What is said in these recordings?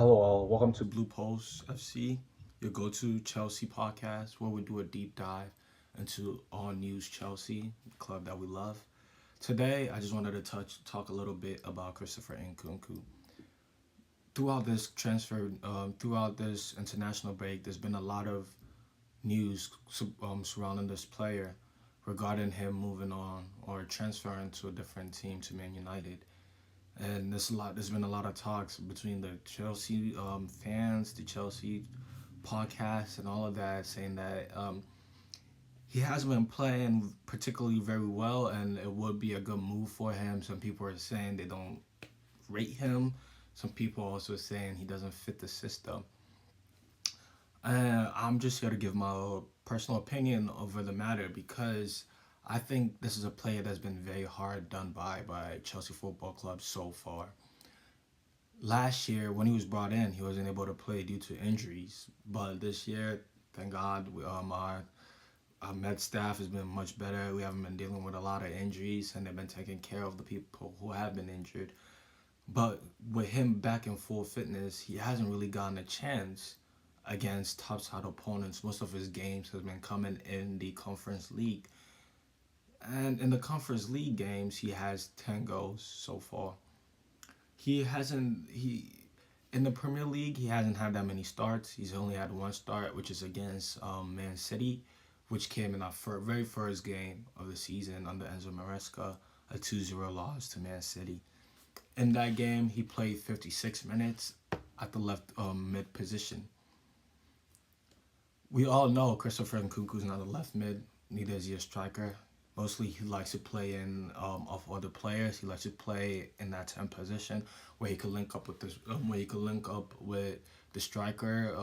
Hello, all. Welcome to Blue Post FC, your go-to Chelsea podcast, where we do a deep dive into all news Chelsea, the club that we love. Today, I just wanted to talk a little bit about Christopher Nkunku. Throughout this international break, there's been a lot of news surrounding this player regarding him moving on or transferring to a different team to Man United. And there's been a lot of talks between the Chelsea fans, the Chelsea podcast, and all of that, saying that he hasn't been playing particularly very well, and it would be a good move for him. Some people are saying they don't rate him. Some people are also saying he doesn't fit the system. And I'm just here to give my personal opinion over the matter because I think this is a player that's been very hard done by Chelsea Football Club so far. Last year, when he was brought in, he wasn't able to play due to injuries. But this year, thank God, our med staff has been much better. We haven't been dealing with a lot of injuries, and they've been taking care of the people who have been injured. But with him back in full fitness, he hasn't really gotten a chance against top-side opponents. Most of his games has been coming in the Conference League. And in the Conference League games, he has 10 goals so far. In the Premier League, he hasn't had that many starts. He's only had one start, which is against Man City, which came in our very first game of the season under Enzo Maresca, a 2-0 loss to Man City. In that game, he played 56 minutes at the left mid position. We all know Christopher Nkunku is not a left mid, neither is he a striker. Mostly he likes to play in off other players. He likes to play in that 10 position where he can link up with the striker.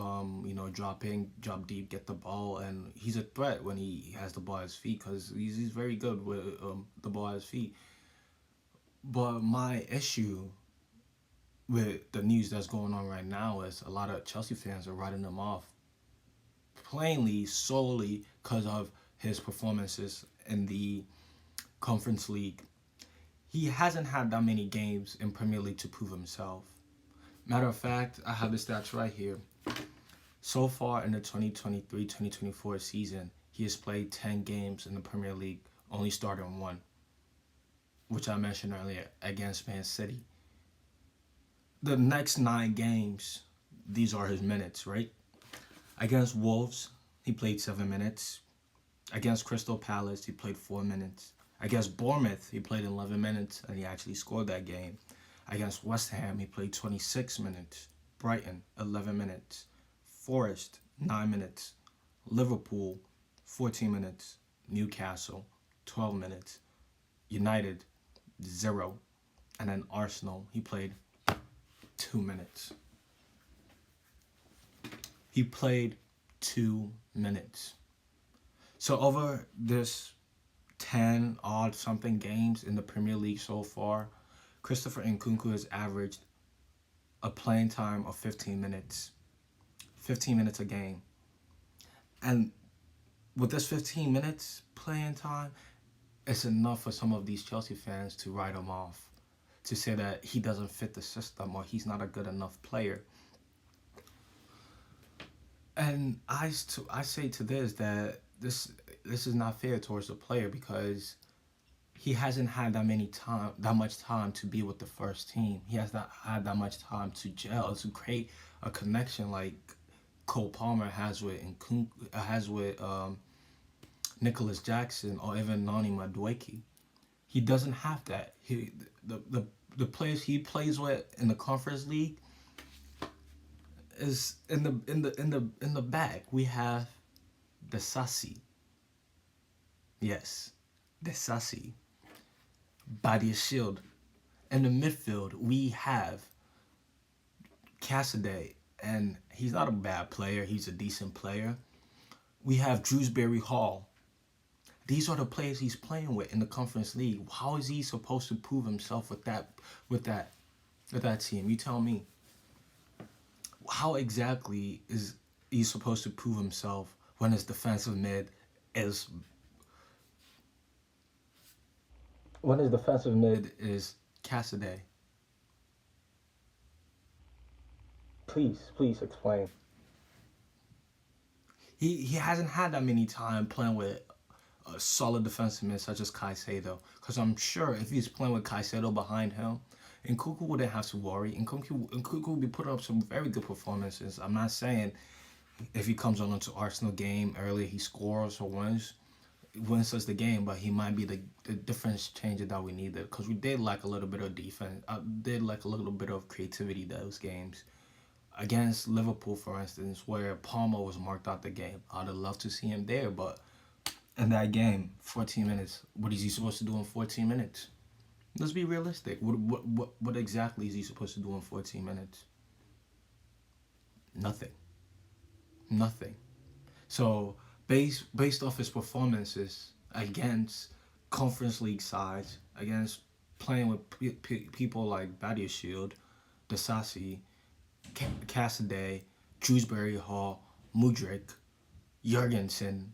Drop deep, get the ball, and he's a threat when he has the ball at his feet because he's very good with the ball at his feet. But my issue with the news that's going on right now is a lot of Chelsea fans are writing him off plainly solely because of his performances in the Conference League. He hasn't had that many games in Premier League to prove himself. Matter of fact, I have the stats right here. So far in the 2023-2024 season, he has played 10 games in the Premier League, only starting one, which I mentioned earlier, against Man City. The next 9 games, these are his minutes, right? Against Wolves, he played 7 minutes. Against Crystal Palace, he played 4 minutes. Against Bournemouth, he played 11 minutes, and he actually scored that game. Against West Ham, he played 26 minutes. Brighton, 11 minutes. Forest, 9 minutes. Liverpool, 14 minutes. Newcastle, 12 minutes. United, 0. And then Arsenal, he played 2 minutes. He played 2 minutes. So over this 10 odd something games in the Premier League so far, Christopher Nkunku has averaged a playing time of 15 minutes. 15 minutes a game. And with this 15 minutes playing time, it's enough for some of these Chelsea fans to write him off, to say that he doesn't fit the system or he's not a good enough player. And I say to this that this is not fair towards the player because he hasn't had that much time to be with the first team. He has not had that much time to gel, to create a connection like Cole Palmer has with Nicholas Jackson or even Nani Madueke. He doesn't have that. The players he plays with in the Conference League is in the back. We have the Sassy. Yes, the Sassy. Body Shield. In the midfield, we have Cassidy, and he's not a bad player. He's a decent player. We have Drewsbury Hall. These are the players he's playing with in the Conference League. How is he supposed to prove himself with that team? You tell me. How exactly is he supposed to prove himself when his defensive mid is Cassidy? Please explain. He hasn't had that many time playing with a solid defenseman such as Caicedo. Because I'm sure if he's playing with Caicedo behind him, Nkunku wouldn't have to worry. Nkunku would be putting up some very good performances. I'm not saying if he comes on into Arsenal game early, he scores or wins us the game, but he might be the difference changer that we needed. Because we did like a little bit of defense. I did like a little bit of creativity those games. Against Liverpool, for instance, where Palmer was marked out the game. I'd have loved to see him there, but in that game, 14 minutes. What is he supposed to do in 14 minutes? Let's be realistic. What exactly is he supposed to do in 14 minutes? Nothing. Nothing. So based off his performances against Conference League sides, against playing with people like Badiashile, Desasi, Cassidy, Shrewsbury Hall, Mudryk, Jurgensen,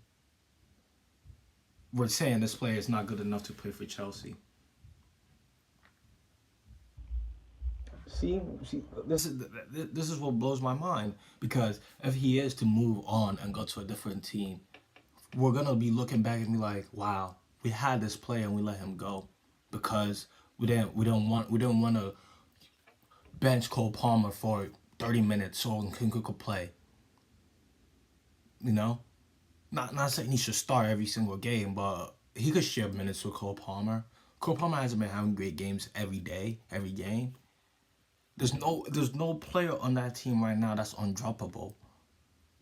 we're saying this player is not good enough to play for Chelsea. See, this is what blows my mind because if he is to move on and go to a different team, we're gonna be looking back and be like, wow, we had this player and we let him go because we didn't want to bench Cole Palmer for 30 minutes so Nkunku could play. You know, not saying he should start every single game, but he could share minutes with Cole Palmer. Cole Palmer hasn't been having great games every day, every game. There's no player on that team right now that's undroppable.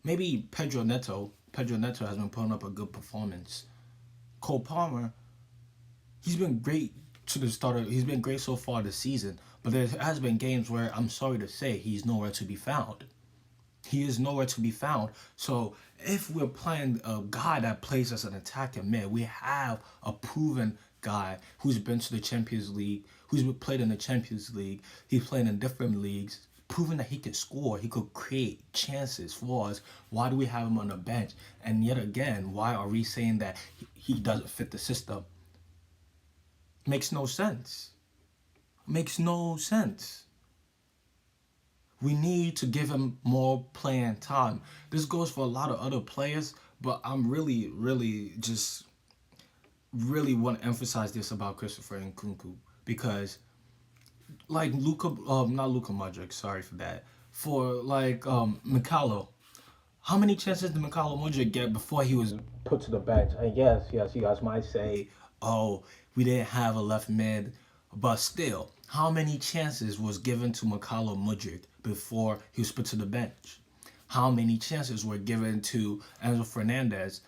Maybe Pedro Neto. Pedro Neto has been putting up a good performance. Cole Palmer, he's been great to the starter. He's been great so far this season, but there has been games where I'm sorry to say he's nowhere to be found. He is nowhere to be found. So if we're playing a guy that plays as an attacking mid, we have a proven guy who's been to the Champions League, who's played in the Champions League. He's played in different leagues, proven that he could score, he could create chances for us. Why do we have him on the bench? And yet again, why are we saying that he doesn't fit the system? Makes no sense. Makes no sense. We need to give him more playing time. This goes for a lot of other players, but I'm really want to emphasize this about Christopher Nkunku because, like not Luka Modric, sorry for that. For like Mikalo, how many chances did Mikalo Modric get before he was put to the bench? And yes, you guys might say, oh, we didn't have a left mid, but still, how many chances was given to Mikalo Mudryk before he was put to the bench? How many chances were given to Enzo Fernandez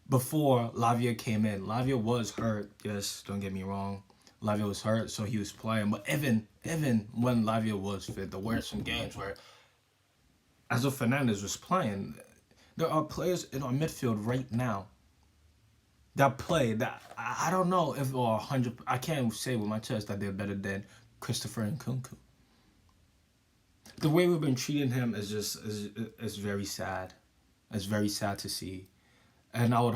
before Lavia came in? Lavia was hurt, yes, don't get me wrong. Lavia was hurt, so he was playing. But even when Lavia was fit, there were some games where Enzo Fernandez was playing. There are players in our midfield right now that play that I don't know if are 100. I can't say with my chest that they're better than Christopher Nkunku. The way we've been treating him is very sad. It's very sad to see, and I would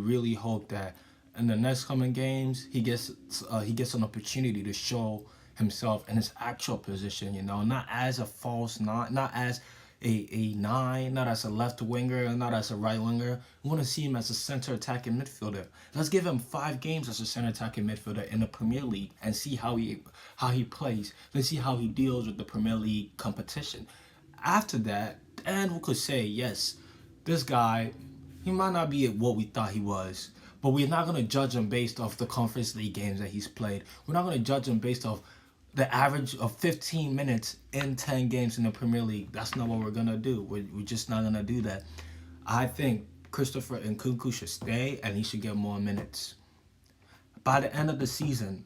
really hope that in the next coming games he gets an opportunity to show himself in his actual position. Not as a false nine, not as a nine, not as a left winger, not as a right winger. We want to see him as a center attacking midfielder. Let's give him 5 games as a center attacking midfielder in the Premier League and see how he plays. Let's see how he deals with the Premier League competition. After that, and we could say, yes, this guy, he might not be what we thought he was, but we're not going to judge him based off the Conference League games that he's played. We're not going to judge him based off the average of 15 minutes in 10 games in the Premier League. That's not what we're going to do. We're just not going to do that. I think Christopher Nkunku should stay and he should get more minutes. By the end of the season,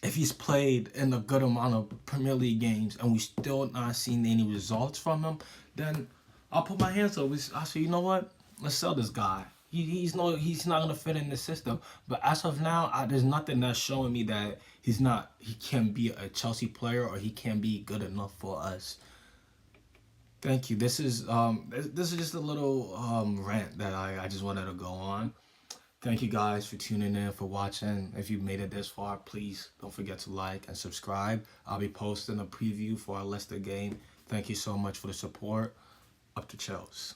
if he's played in a good amount of Premier League games and we still not seeing any results from him, then I'll put my hands up. I'll say, you know what? Let's sell this guy. He's not gonna fit in the system. But as of now, there's nothing that's showing me that he can be a Chelsea player or he can be good enough for us. Thank you. This is just a little rant that I just wanted to go on. Thank you guys for tuning in, for watching. If you made it this far, please don't forget to like and subscribe. I'll be posting a preview for our Leicester game. Thank you so much for the support. Up to Chelsea.